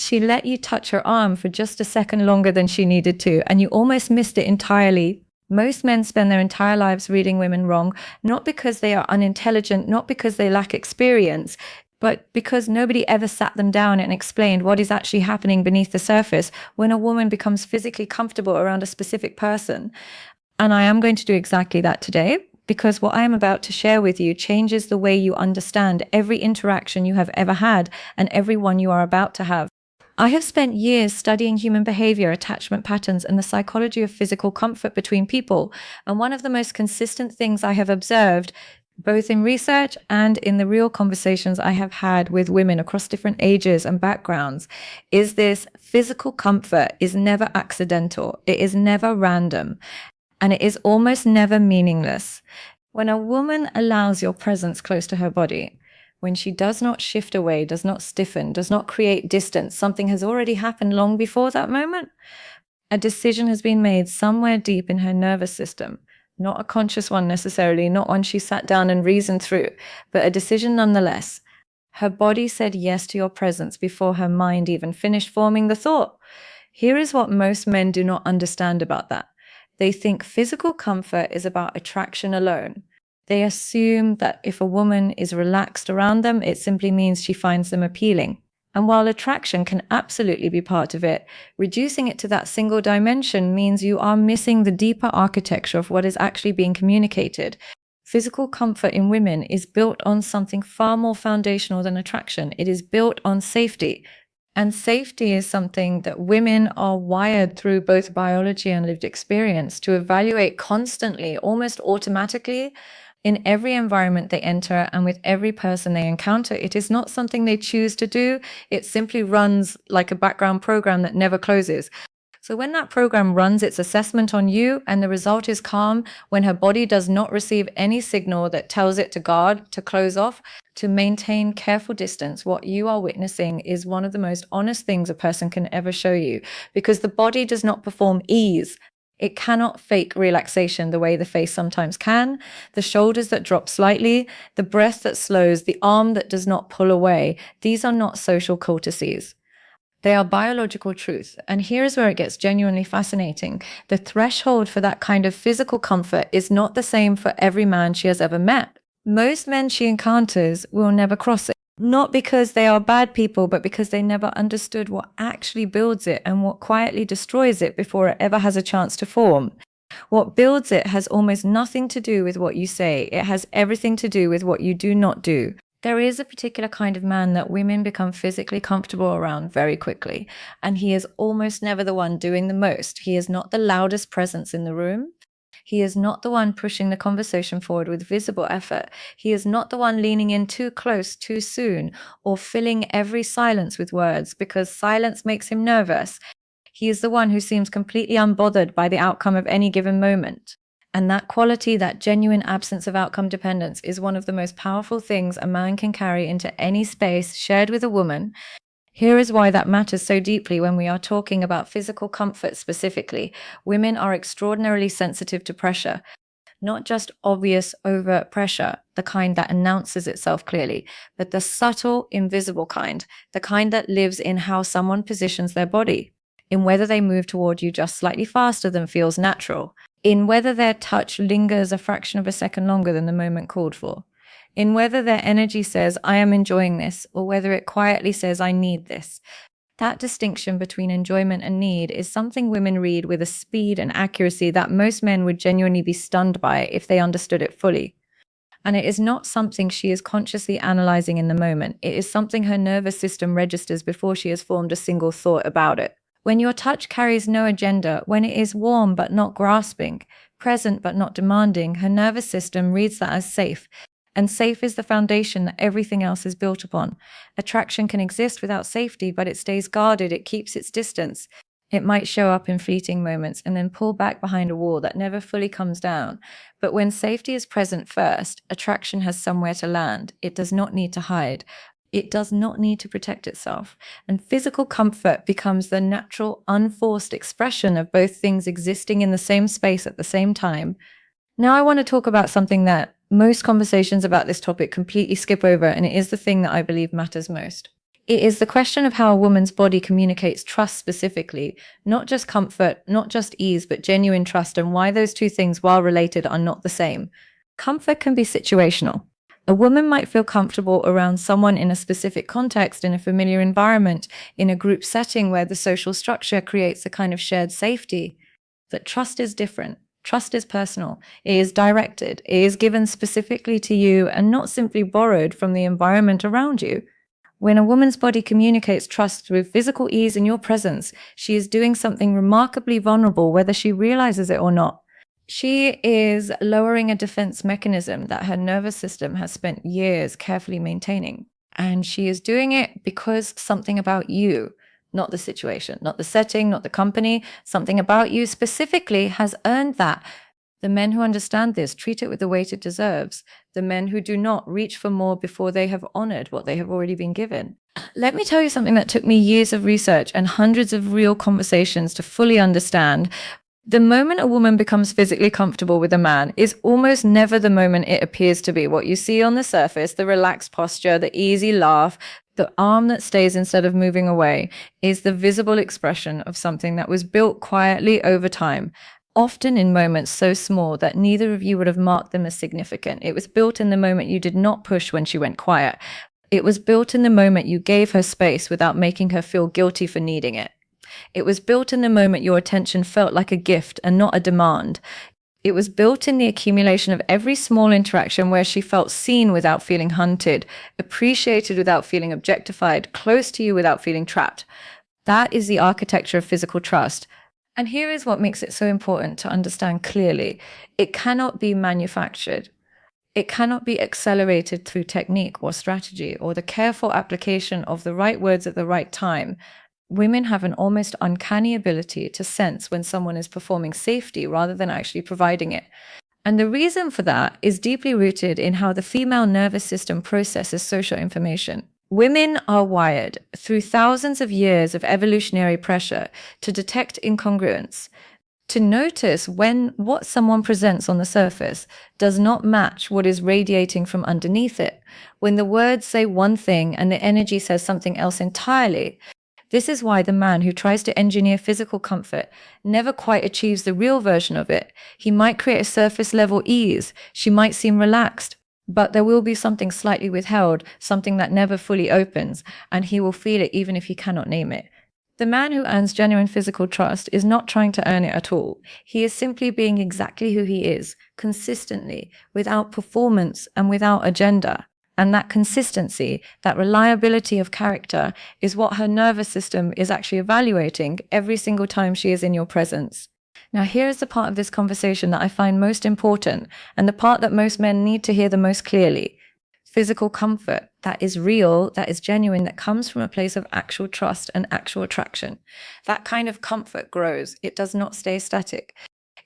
She let you touch her arm for just a second longer than she needed to, and you almost missed it entirely. Most men spend their entire lives reading women wrong, not because they are unintelligent, not because they lack experience, but because nobody ever sat them down and explained what is actually happening beneath the surface when a woman becomes physically comfortable around a specific person. And I am going to do exactly that today, because what I am about to share with you changes the way you understand every interaction you have ever had and every one you are about to have. I have spent years studying human behavior, attachment patterns, and the psychology of physical comfort between people. And one of the most consistent things I have observed, both in research and in the real conversations I have had with women across different ages and backgrounds, is this: physical comfort is never accidental. It is never random. And it is almost never meaningless. When a woman allows your presence close to her body, when she does not shift away, does not stiffen, does not create distance, something has already happened long before that moment. A decision has been made somewhere deep in her nervous system, not a conscious one necessarily, not one she sat down and reasoned through, but a decision nonetheless. Her body said yes to your presence before her mind even finished forming the thought. Here is what most men do not understand about that. They think physical comfort is about attraction alone. They assume that if a woman is relaxed around them, it simply means she finds them appealing. And while attraction can absolutely be part of it, reducing it to that single dimension means you are missing the deeper architecture of what is actually being communicated. Physical comfort in women is built on something far more foundational than attraction. It is built on safety. And safety is something that women are wired through both biology and lived experience to evaluate constantly, almost automatically, in every environment they enter and with every person they encounter. It is not something they choose to do. It simply runs like a background program that never closes. So when that program runs its assessment on you and the result is calm, when her body does not receive any signal that tells it to guard, to close off, to maintain careful distance, what you are witnessing is one of the most honest things a person can ever show you, because the body does not perform ease. It cannot fake relaxation the way the face sometimes can. The shoulders that drop slightly, the breath that slows, the arm that does not pull away. These are not social courtesies. They are biological truth. And here is where it gets genuinely fascinating. The threshold for that kind of physical comfort is not the same for every man she has ever met. Most men she encounters will never cross it. Not because they are bad people, but because they never understood what actually builds it and what quietly destroys it before it ever has a chance to form. What builds it has almost nothing to do with what you say. It has everything to do with what you do not do. There is a particular kind of man that women become physically comfortable around very quickly, and he is almost never the one doing the most. He is not the loudest presence in the room. He is not the one pushing the conversation forward with visible effort. He is not the one leaning in too close too soon or filling every silence with words, because silence makes him nervous. He is the one who seems completely unbothered by the outcome of any given moment. And that quality, that genuine absence of outcome dependence, is one of the most powerful things a man can carry into any space shared with a woman. Here is why that matters so deeply when we are talking about physical comfort specifically. Women are extraordinarily sensitive to pressure, not just obvious, overt pressure, the kind that announces itself clearly, but the subtle, invisible kind, the kind that lives in how someone positions their body, in whether they move toward you just slightly faster than feels natural, in whether their touch lingers a fraction of a second longer than the moment called for, in whether their energy says, I am enjoying this, or whether it quietly says, I need this. That distinction between enjoyment and need is something women read with a speed and accuracy that most men would genuinely be stunned by if they understood it fully. And it is not something she is consciously analyzing in the moment. It is something her nervous system registers before she has formed a single thought about it. When your touch carries no agenda, when it is warm but not grasping, present but not demanding, her nervous system reads that as safe. And safe is the foundation that everything else is built upon. Attraction can exist without safety, but it stays guarded, it keeps its distance. It might show up in fleeting moments and then pull back behind a wall that never fully comes down. But when safety is present first, attraction has somewhere to land. It does not need to hide. It does not need to protect itself. And physical comfort becomes the natural, unforced expression of both things existing in the same space at the same time. Now I want to talk about something that most conversations about this topic completely skip over, and it is the thing that I believe matters most. It is the question of how a woman's body communicates trust specifically, not just comfort, not just ease, but genuine trust, and why those two things, while related, are not the same. Comfort can be situational. A woman might feel comfortable around someone in a specific context, in a familiar environment, in a group setting where the social structure creates a kind of shared safety. But trust is different. Trust is personal. It is directed. It is given specifically to you and not simply borrowed from the environment around you. When a woman's body communicates trust through physical ease in your presence, she is doing something remarkably vulnerable, whether she realizes it or not. She is lowering a defense mechanism that her nervous system has spent years carefully maintaining. And she is doing it because something about you, not the situation, not the setting, not the company, something about you specifically has earned that. The men who understand this treat it with the weight it deserves. The men who do not reach for more before they have honored what they have already been given. Let me tell you something that took me years of research and hundreds of real conversations to fully understand. The moment a woman becomes physically comfortable with a man is almost never the moment it appears to be. What you see on the surface, the relaxed posture, the easy laugh, the arm that stays instead of moving away, is the visible expression of something that was built quietly over time, often in moments so small that neither of you would have marked them as significant. It was built in the moment you did not push when she went quiet. It was built in the moment you gave her space without making her feel guilty for needing it. It was built in the moment your attention felt like a gift and not a demand. It was built in the accumulation of every small interaction where she felt seen without feeling hunted, appreciated without feeling objectified, close to you without feeling trapped. That is the architecture of physical trust. And here is what makes it so important to understand clearly. It cannot be manufactured. It cannot be accelerated through technique or strategy or the careful application of the right words at the right time. Women have an almost uncanny ability to sense when someone is performing safety rather than actually providing it. And the reason for that is deeply rooted in how the female nervous system processes social information. Women are wired through thousands of years of evolutionary pressure to detect incongruence, to notice when what someone presents on the surface does not match what is radiating from underneath it, when the words say one thing and the energy says something else entirely. This is why the man who tries to engineer physical comfort never quite achieves the real version of it. He might create a surface level ease. She might seem relaxed, but there will be something slightly withheld, something that never fully opens, and he will feel it even if he cannot name it. The man who earns genuine physical trust is not trying to earn it at all. He is simply being exactly who he is, consistently, without performance and without agenda. And that consistency, that reliability of character, is what her nervous system is actually evaluating every single time she is in your presence. Now, here is the part of this conversation that I find most important, and the part that most men need to hear the most clearly. Physical comfort that is real, that is genuine, that comes from a place of actual trust and actual attraction. That kind of comfort grows. It does not stay static.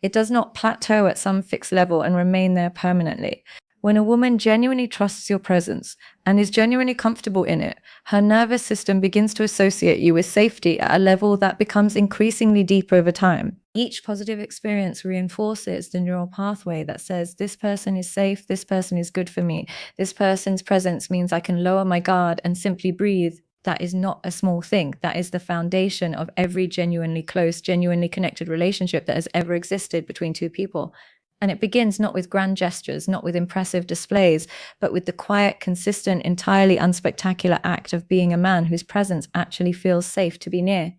It does not plateau at some fixed level and remain there permanently. When a woman genuinely trusts your presence and is genuinely comfortable in it, her nervous system begins to associate you with safety at a level that becomes increasingly deep over time. Each positive experience reinforces the neural pathway that says, this person is safe, this person is good for me, this person's presence means I can lower my guard and simply breathe. That is not a small thing. That is the foundation of every genuinely close, genuinely connected relationship that has ever existed between two people. And it begins not with grand gestures, not with impressive displays, but with the quiet, consistent, entirely unspectacular act of being a man whose presence actually feels safe to be near.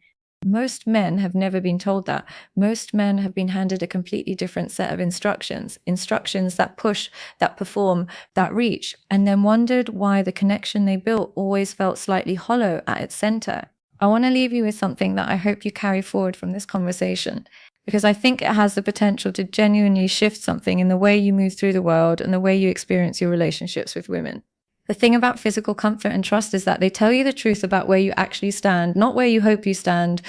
Most men have never been told that. Most men have been handed a completely different set of instructions that push, that perform, that reach, and then wondered why the connection they built always felt slightly hollow at its center. I want to leave you with something that I hope you carry forward from this conversation, because I think it has the potential to genuinely shift something in the way you move through the world and the way you experience your relationships with women. The thing about physical comfort and trust is that they tell you the truth about where you actually stand, not where you hope you stand,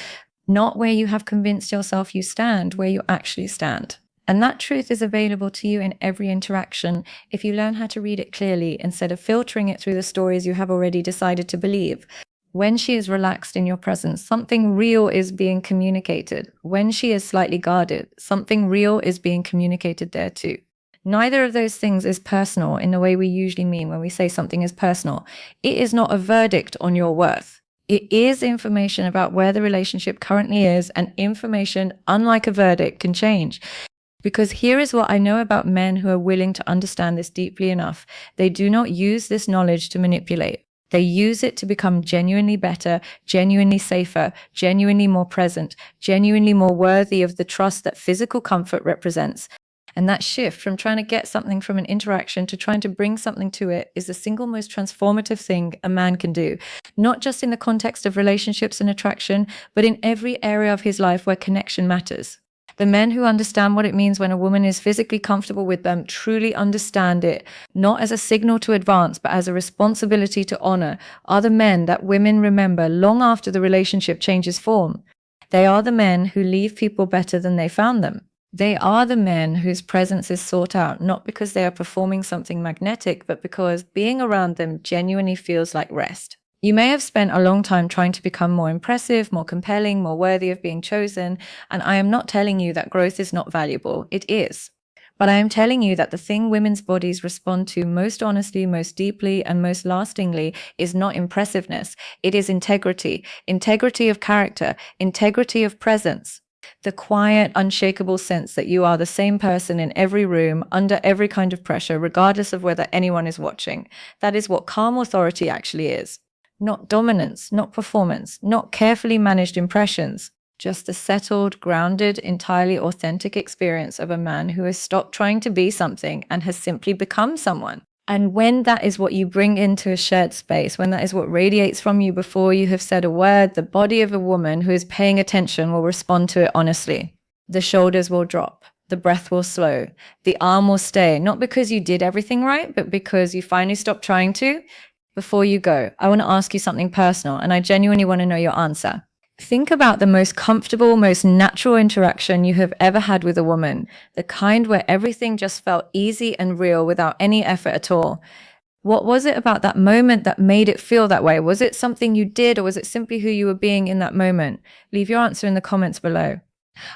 not where you have convinced yourself you stand, where you actually stand. And that truth is available to you in every interaction if you learn how to read it clearly instead of filtering it through the stories you have already decided to believe. When she is relaxed in your presence, something real is being communicated. When she is slightly guarded, something real is being communicated there too. Neither of those things is personal in the way we usually mean when we say something is personal. It is not a verdict on your worth. It is information about where the relationship currently is, and information, unlike a verdict, can change. Because here is what I know about men who are willing to understand this deeply enough. They do not use this knowledge to manipulate. They use it to become genuinely better, genuinely safer, genuinely more present, genuinely more worthy of the trust that physical comfort represents. And that shift from trying to get something from an interaction to trying to bring something to it is the single most transformative thing a man can do, not just in the context of relationships and attraction, but in every area of his life where connection matters. The men who understand what it means when a woman is physically comfortable with them truly understand it, not as a signal to advance, but as a responsibility to honor, are the men that women remember long after the relationship changes form. They are the men who leave people better than they found them. They are the men whose presence is sought out, not because they are performing something magnetic, but because being around them genuinely feels like rest. You may have spent a long time trying to become more impressive, more compelling, more worthy of being chosen, and I am not telling you that growth is not valuable. It is. But I am telling you that the thing women's bodies respond to most honestly, most deeply, and most lastingly is not impressiveness. It is integrity, integrity of character, integrity of presence. The quiet, unshakable sense that you are the same person in every room, under every kind of pressure, regardless of whether anyone is watching. That is what calm authority actually is. Not dominance, not performance, not carefully managed impressions, just a settled, grounded, entirely authentic experience of a man who has stopped trying to be something and has simply become someone. And when that is what you bring into a shared space, when that is what radiates from you before you have said a word, the body of a woman who is paying attention will respond to it honestly. The shoulders will drop. The breath will slow. The arm will stay, not because you did everything right, but because you finally stopped trying to. Before you go, I want to ask you something personal, and I genuinely want to know your answer. Think about the most comfortable, most natural interaction you have ever had with a woman, the kind where everything just felt easy and real without any effort at all. What was it about that moment that made it feel that way? Was it something you did, or was it simply who you were being in that moment? Leave your answer in the comments below.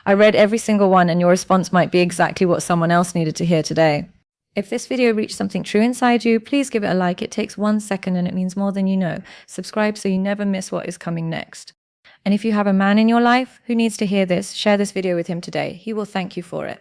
I read every single one, and your response might be exactly what someone else needed to hear today. If this video reached something true inside you, please give it a like. It takes 1 second and it means more than you know. Subscribe so you never miss what is coming next. And if you have a man in your life who needs to hear this, share this video with him today. He will thank you for it.